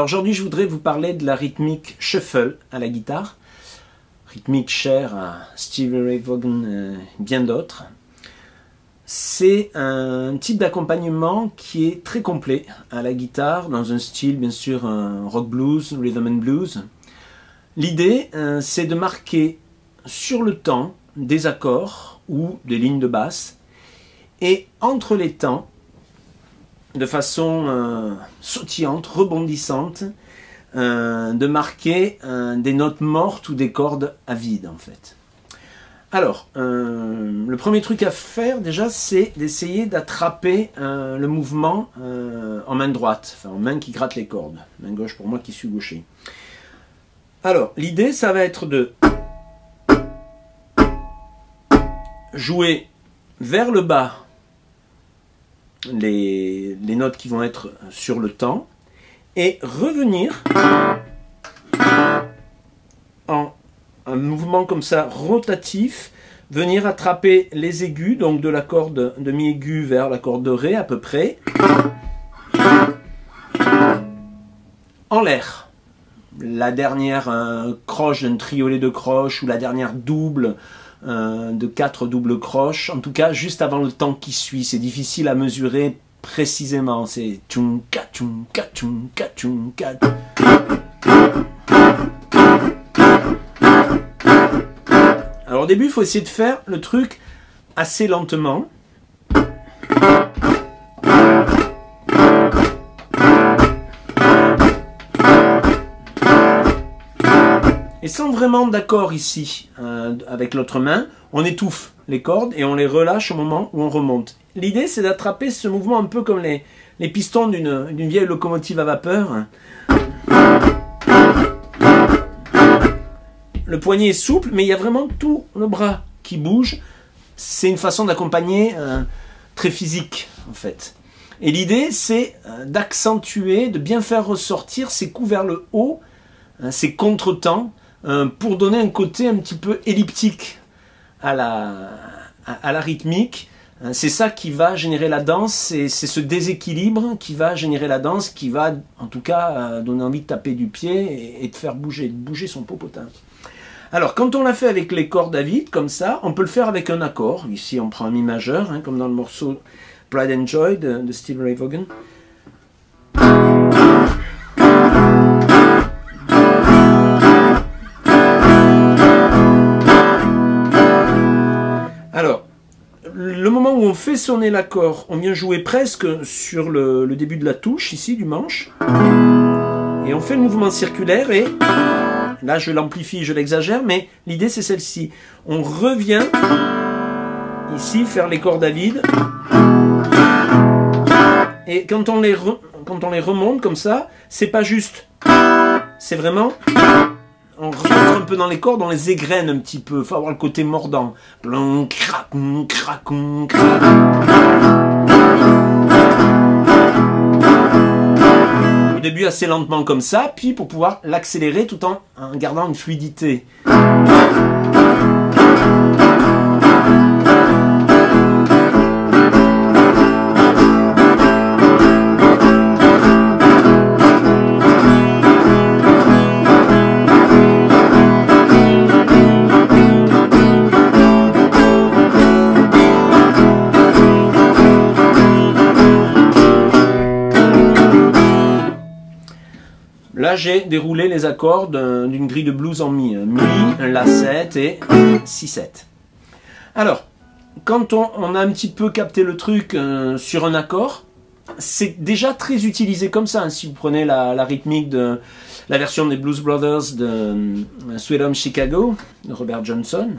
Alors aujourd'hui, je voudrais vous parler de la rythmique shuffle à la guitare, rythmique chère à Stevie Ray Vaughan et bien d'autres. C'est un type d'accompagnement qui est très complet à la guitare, dans un style bien sûr un rock blues, rhythm and blues. L'idée, c'est de marquer sur le temps des accords ou des lignes de basse, et entre les temps, de façon sautillante, rebondissante, de marquer des notes mortes ou des cordes à vide en fait. Alors, le premier truc à faire déjà, c'est d'essayer d'attraper le mouvement en main droite, enfin en main qui gratte les cordes, main gauche pour moi qui suis gaucher. Alors, l'idée, ça va être de jouer vers le bas les notes qui vont être sur le temps et revenir en un mouvement comme ça rotatif, venir attraper les aigus, donc de la corde de mi aigu vers la corde de ré à peu près, en l'air. La dernière croche d'un triolet de croches ou la dernière double de 4 doubles croches, en tout cas juste avant le temps qui suit. C'est difficile à mesurer précisément, c'est tchunka tchunka tchunka tchunka. Alors au début il faut essayer de faire le truc assez lentement. Et sans vraiment d'accord ici, avec l'autre main, on étouffe les cordes et on les relâche au moment où on remonte. L'idée, c'est d'attraper ce mouvement un peu comme les pistons d'une vieille locomotive à vapeur. Le poignet est souple, mais il y a vraiment tout le bras qui bouge. C'est une façon d'accompagner très physique, en fait. Et l'idée, c'est d'accentuer, de bien faire ressortir ces coups vers le haut, ces contretemps, pour donner un côté un petit peu elliptique à la rythmique. C'est ça qui va générer la danse, c'est ce déséquilibre qui va générer la danse, qui va en tout cas donner envie de taper du pied et de faire bouger son popotin. Alors quand on l'a fait avec les cordes à vide comme ça, on peut le faire avec un accord. Ici on prend un mi majeur, hein, comme dans le morceau Pride and Joy de Stevie Ray Vaughan. Alors, le moment où on fait sonner l'accord, on vient jouer presque sur le début de la touche, ici, du manche. Et on fait le mouvement circulaire et... Là, je l'amplifie, je l'exagère, mais l'idée, c'est celle-ci. On revient, ici, faire les cordes à vide. Et quand on les remonte comme ça, c'est pas juste. C'est vraiment... On rentre un peu dans les cordes, on les égrène un petit peu. Il faut avoir le côté mordant. Au début assez lentement comme ça, puis pour pouvoir l'accélérer tout en gardant une fluidité. Là, j'ai déroulé les accords d'une grille de blues en mi. Mi, un La7 et Si7. Alors, quand on a un petit peu capté le truc sur un accord, c'est déjà très utilisé comme ça. Hein. Si vous prenez la rythmique de la version des Blues Brothers de Sweet Home Chicago, de Robert Johnson.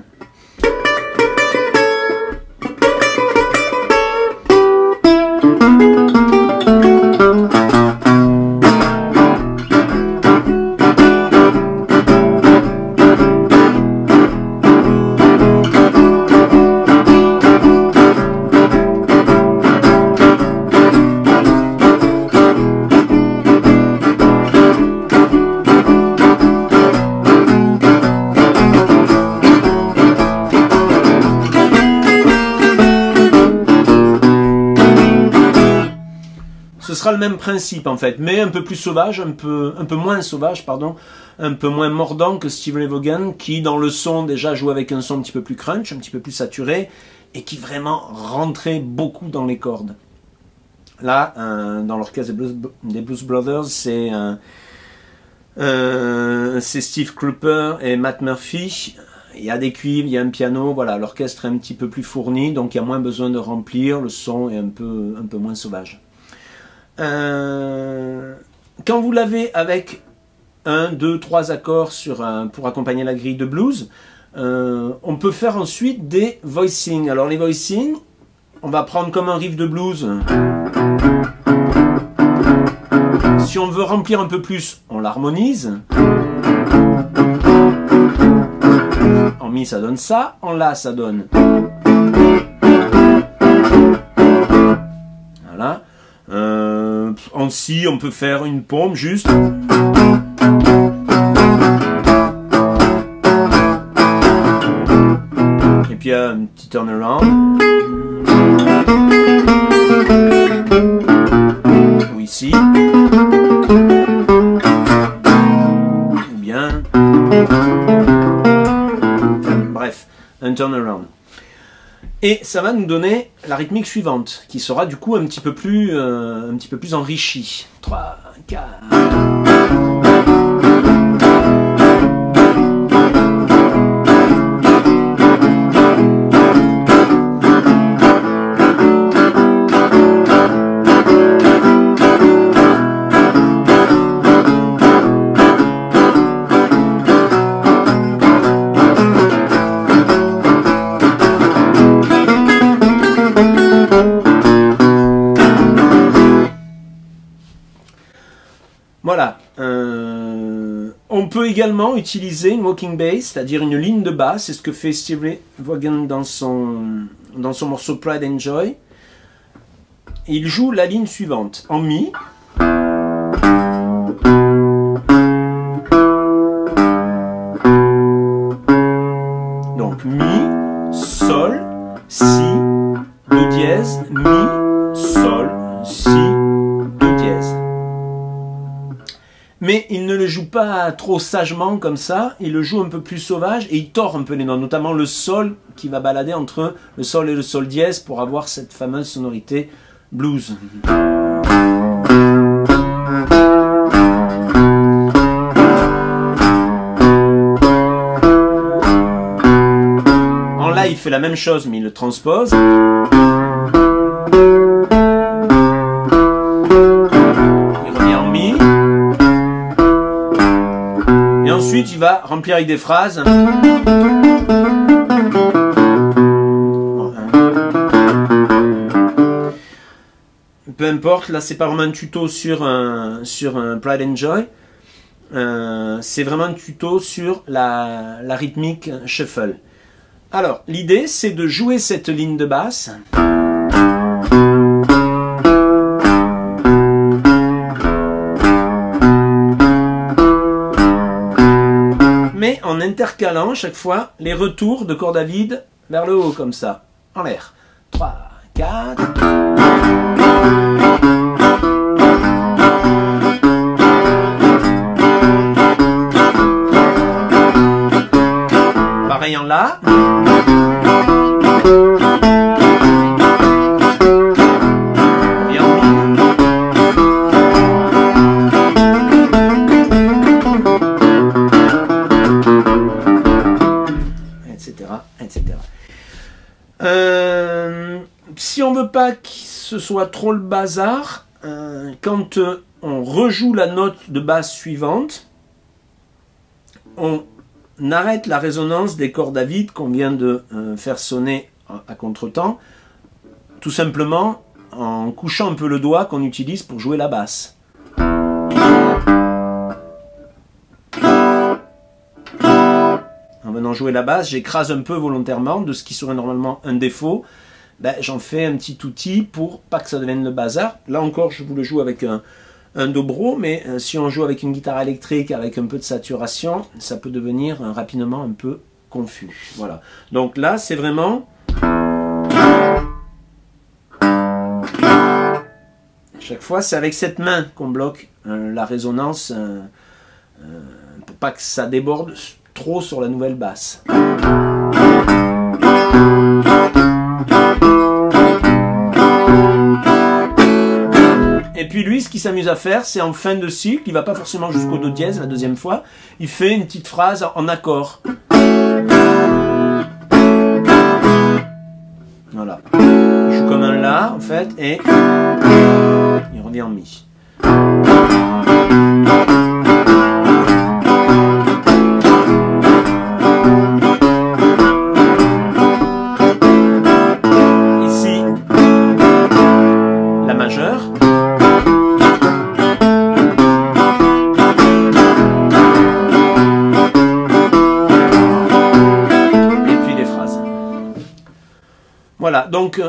sera le même principe en fait, mais un peu plus sauvage, un peu moins sauvage, pardon, un peu moins mordant que Steve Ray Vaughan, qui dans le son déjà joue avec un son un petit peu plus crunch, un petit peu plus saturé, et qui vraiment rentrait beaucoup dans les cordes. Là, dans l'orchestre des Blues Brothers, c'est Steve Cropper et Matt Murphy. Il y a des cuivres, il y a un piano, voilà, l'orchestre est un petit peu plus fourni, donc il y a moins besoin de remplir, le son est un peu moins sauvage. Quand vous l'avez avec 1, 2, 3 accords pour accompagner la grille de blues, on peut faire ensuite des voicings. Alors les voicings, on va prendre comme un riff de blues. Si on veut remplir un peu plus, on l'harmonise. En mi, ça donne ça. En la, ça donne. Voilà. En si, on peut faire une paume juste. Et puis un petit turnaround. Ou ici. Ou bien. Bref, un turnaround. Et ça va nous donner la rythmique suivante, qui sera du coup un petit peu plus enrichie. 3, 4... Voilà. On peut également utiliser une walking bass, c'est-à-dire une ligne de basse. C'est ce que fait Steve Ray Vaughan dans son morceau Pride and Joy. Il joue la ligne suivante en mi. Donc mi, sol, si, do dièse, mi, sol, si, do dièse. Mais il ne le joue pas trop sagement comme ça, il le joue un peu plus sauvage et il tord un peu les notes, notamment le sol qui va balader entre le sol et le sol dièse pour avoir cette fameuse sonorité blues. En la, il fait la même chose mais il le transpose. Ensuite, il va remplir avec des phrases. Peu importe, là, c'est pas vraiment un tuto sur un Pride and Joy. C'est vraiment un tuto sur la rythmique shuffle. Alors, l'idée, c'est de jouer cette ligne de basse. Mais en intercalant chaque fois les retours de cordes à vide vers le haut, comme ça, en l'air. 3, 4. Pareil en la. Si on veut pas que ce soit trop le bazar, quand on rejoue la note de basse suivante, on arrête la résonance des cordes à vide qu'on vient de faire sonner à contretemps, tout simplement en couchant un peu le doigt qu'on utilise pour jouer la basse. En venant jouer la basse, j'écrase un peu volontairement de ce qui serait normalement un défaut. Ben, j'en fais un petit outil pour pas que ça devienne le bazar. Là encore, je vous le joue avec un dobro, mais si on joue avec une guitare électrique avec un peu de saturation, ça peut devenir rapidement un peu confus. Voilà. Donc là, c'est vraiment... Chaque fois, c'est avec cette main qu'on bloque la résonance pour pas que ça déborde trop sur la nouvelle basse. Et puis lui, ce qu'il s'amuse à faire, c'est en fin de cycle, il va pas forcément jusqu'au do dièse la deuxième fois, il fait une petite phrase en accord. Voilà. Il joue comme un La en fait et il revient en Mi. Ici, la majeure. Voilà, donc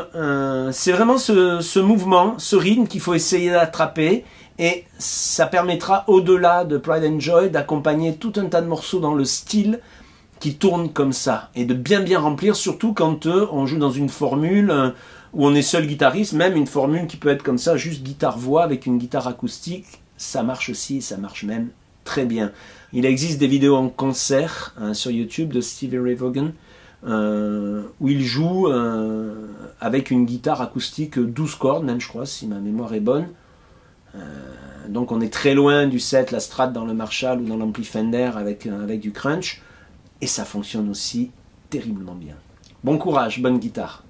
c'est vraiment ce mouvement, ce rythme qu'il faut essayer d'attraper et ça permettra au-delà de Pride and Joy d'accompagner tout un tas de morceaux dans le style qui tourne comme ça et de bien remplir, surtout quand on joue dans une formule où on est seul guitariste, même une formule qui peut être comme ça, juste guitare-voix avec une guitare acoustique, ça marche aussi et ça marche même très bien. Il existe des vidéos en concert sur YouTube de Stevie Ray Vaughan où il joue avec une guitare acoustique 12 cordes, même je crois, si ma mémoire est bonne. Donc on est très loin du set, la Strat dans le Marshall ou dans l'ampli Fender avec du crunch. Et ça fonctionne aussi terriblement bien. Bon courage, bonne guitare.